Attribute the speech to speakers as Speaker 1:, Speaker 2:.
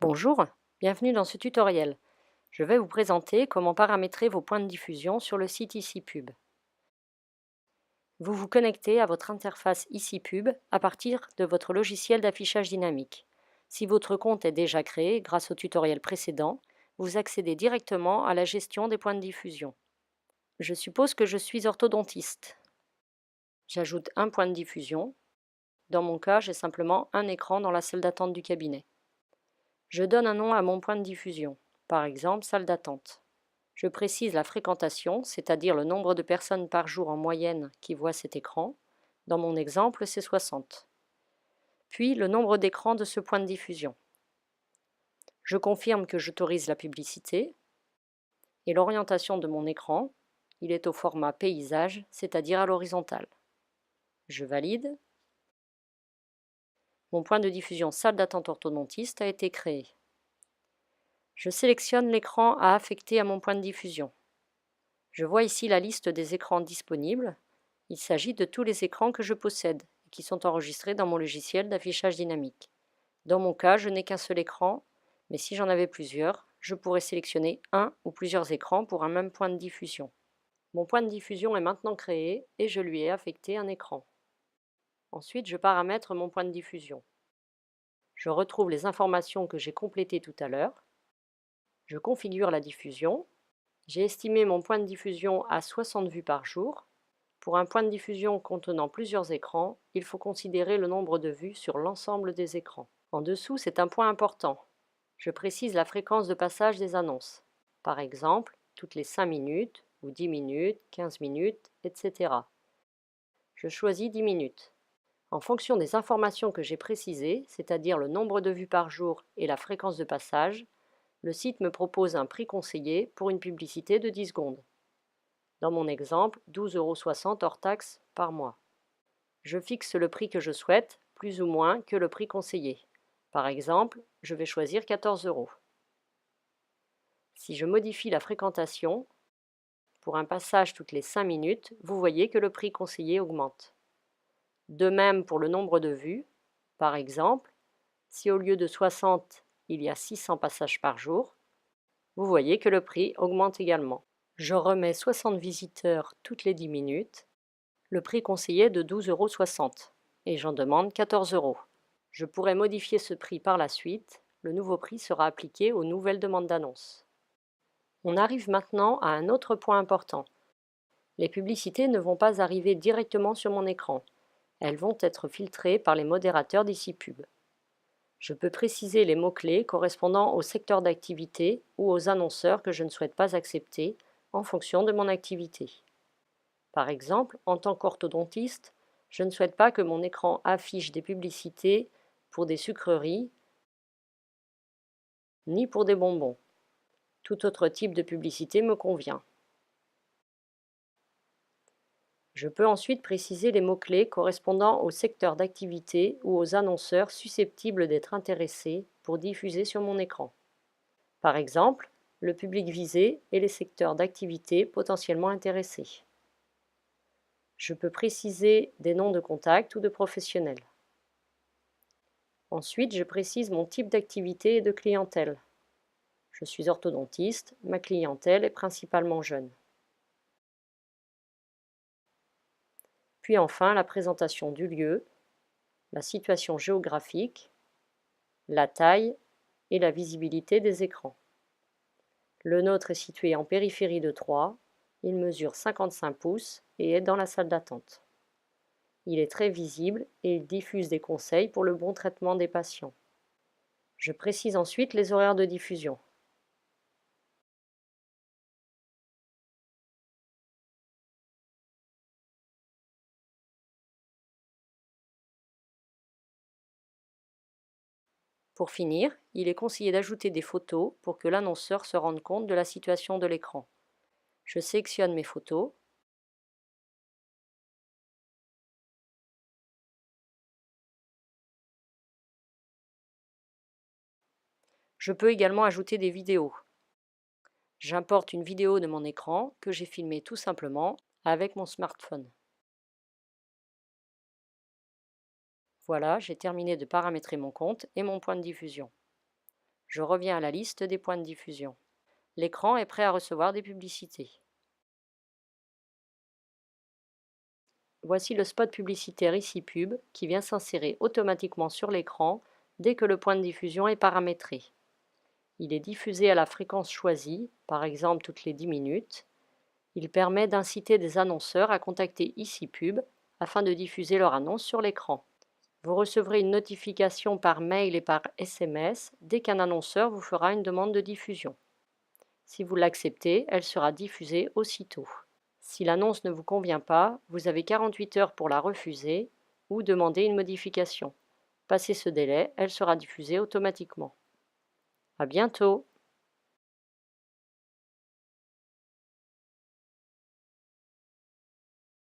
Speaker 1: Bonjour, bienvenue dans ce tutoriel. Je vais vous présenter comment paramétrer vos points de diffusion sur le site IciPub. Vous vous connectez à votre interface IciPub à partir de votre logiciel d'affichage dynamique. Si votre compte est déjà créé grâce au tutoriel précédent, vous accédez directement à la gestion des points de diffusion. Je suppose que je suis orthodontiste. J'ajoute un point de diffusion. Dans mon cas, j'ai simplement un écran dans la salle d'attente du cabinet. Je donne un nom à mon point de diffusion, par exemple salle d'attente. Je précise la fréquentation, c'est-à-dire le nombre de personnes par jour en moyenne qui voient cet écran. Dans mon exemple, c'est 60. Puis le nombre d'écrans de ce point de diffusion. Je confirme que j'autorise la publicité et l'orientation de mon écran. Il est au format paysage, c'est-à-dire à l'horizontale. Je valide. Mon point de diffusion salle d'attente orthodontiste a été créé. Je sélectionne l'écran à affecter à mon point de diffusion. Je vois ici la liste des écrans disponibles. Il s'agit de tous les écrans que je possède et qui sont enregistrés dans mon logiciel d'affichage dynamique. Dans mon cas, je n'ai qu'un seul écran, mais si j'en avais plusieurs, je pourrais sélectionner un ou plusieurs écrans pour un même point de diffusion. Mon point de diffusion est maintenant créé et je lui ai affecté un écran. Ensuite, je paramètre mon point de diffusion. Je retrouve les informations que j'ai complétées tout à l'heure. Je configure la diffusion. J'ai estimé mon point de diffusion à 60 vues par jour. Pour un point de diffusion contenant plusieurs écrans, il faut considérer le nombre de vues sur l'ensemble des écrans. En dessous, c'est un point important. Je précise la fréquence de passage des annonces. Par exemple, toutes les 5 minutes, ou 10 minutes, 15 minutes, etc. Je choisis 10 minutes. En fonction des informations que j'ai précisées, c'est-à-dire le nombre de vues par jour et la fréquence de passage, le site me propose un prix conseillé pour une publicité de 10 secondes. Dans mon exemple, 12,60 € hors taxe par mois. Je fixe le prix que je souhaite, plus ou moins que le prix conseillé. Par exemple, je vais choisir 14 €. Si je modifie la fréquentation, pour un passage toutes les 5 minutes, vous voyez que le prix conseillé augmente. De même pour le nombre de vues. Par exemple, si au lieu de 60, il y a 600 passages par jour, vous voyez que le prix augmente également. Je remets 60 visiteurs toutes les 10 minutes. Le prix conseillé est de 12,60 € et j'en demande 14 €. Je pourrais modifier ce prix par la suite. Le nouveau prix sera appliqué aux nouvelles demandes d'annonce. On arrive maintenant à un autre point important. Les publicités ne vont pas arriver directement sur mon écran. Elles vont être filtrées par les modérateurs d'IciPub. Je peux préciser les mots-clés correspondant au secteur d'activité ou aux annonceurs que je ne souhaite pas accepter en fonction de mon activité. Par exemple, en tant qu'orthodontiste, je ne souhaite pas que mon écran affiche des publicités pour des sucreries ni pour des bonbons. Tout autre type de publicité me convient. Je peux ensuite préciser les mots-clés correspondant au secteur d'activité ou aux annonceurs susceptibles d'être intéressés pour diffuser sur mon écran. Par exemple, le public visé et les secteurs d'activité potentiellement intéressés. Je peux préciser des noms de contacts ou de professionnels. Ensuite, je précise mon type d'activité et de clientèle. Je suis orthodontiste, ma clientèle est principalement jeune. Puis enfin, la présentation du lieu, la situation géographique, la taille et la visibilité des écrans. Le nôtre est situé en périphérie de Troyes, il mesure 55 pouces et est dans la salle d'attente. Il est très visible et il diffuse des conseils pour le bon traitement des patients. Je précise ensuite les horaires de diffusion. Pour finir, il est conseillé d'ajouter des photos pour que l'annonceur se rende compte de la situation de l'écran. Je sélectionne mes photos. Je peux également ajouter des vidéos. J'importe une vidéo de mon écran que j'ai filmée tout simplement avec mon smartphone. Voilà, j'ai terminé de paramétrer mon compte et mon point de diffusion. Je reviens à la liste des points de diffusion. L'écran est prêt à recevoir des publicités. Voici le spot publicitaire Ici Pub qui vient s'insérer automatiquement sur l'écran dès que le point de diffusion est paramétré. Il est diffusé à la fréquence choisie, par exemple toutes les 10 minutes. Il permet d'inciter des annonceurs à contacter Ici Pub afin de diffuser leur annonce sur l'écran. Vous recevrez une notification par mail et par SMS dès qu'un annonceur vous fera une demande de diffusion. Si vous l'acceptez, elle sera diffusée aussitôt. Si l'annonce ne vous convient pas, vous avez 48 heures pour la refuser ou demander une modification. Passé ce délai, elle sera diffusée automatiquement. À bientôt!